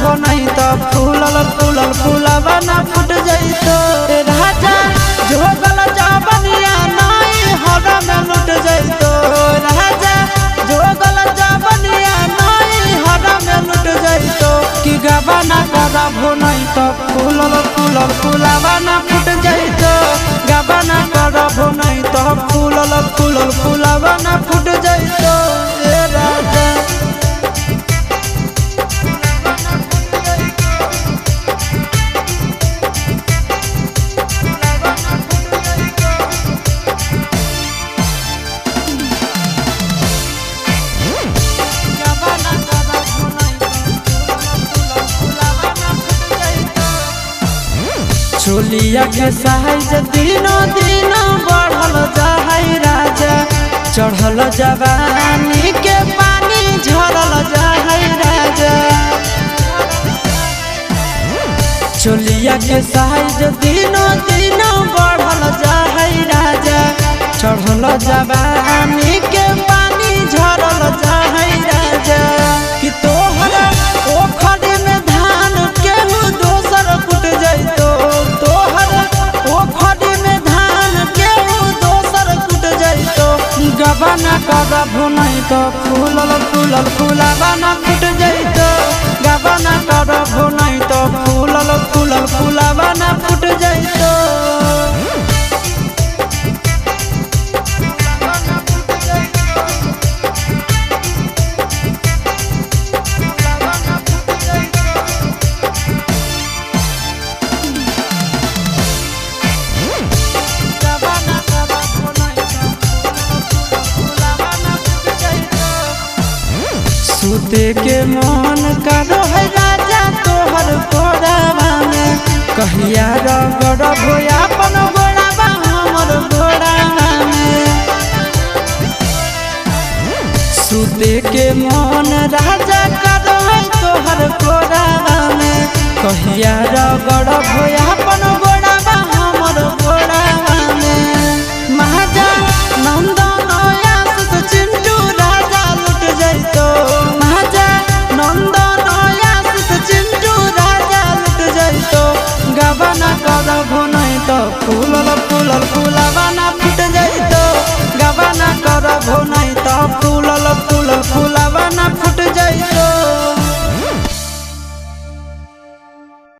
करबो नहीं तो फूलल फूलल फूलवा ना फूट जइतो राजा जोगल जवनिया नहीं हर में लुट जइतो राजा जोगल जवनिया नहीं हर में लुट जइतो कि गवा ना करबो नहीं तो फूलल फूलल फूलवा ना फूट जइतो गवा ना करबो नहीं तो फूलल फूलल फूलवा ना फूट जइतो राजा। चोलिया के साइज दिनों दिनों बढ़ल जाहै राजा चढ़ल जवानी के पानी झरल जाहै राजा चोलिया के साइज दिनों दिनों बढ़ल जाहै राजा चढ़ल जवानी के पानी झरल जाहै राजा कि तोहरा ओखरी में धान केहू दोसर कुट जइतो गवा ना करबो नहीं तो फूलल फूलल फूलवा ना फूट जइतो गवा ना करबो नहीं तो फूलल फूलल फूलवा ना फूट जइतो। सूते के मन करो है राजा तोहर गोड़ावा में कहिया रगड़बो अपन गोड़ावा हमर गोड़ावा में सूते के मन राजा करो है तोहर गोड़ावा में कहिया रगड़बो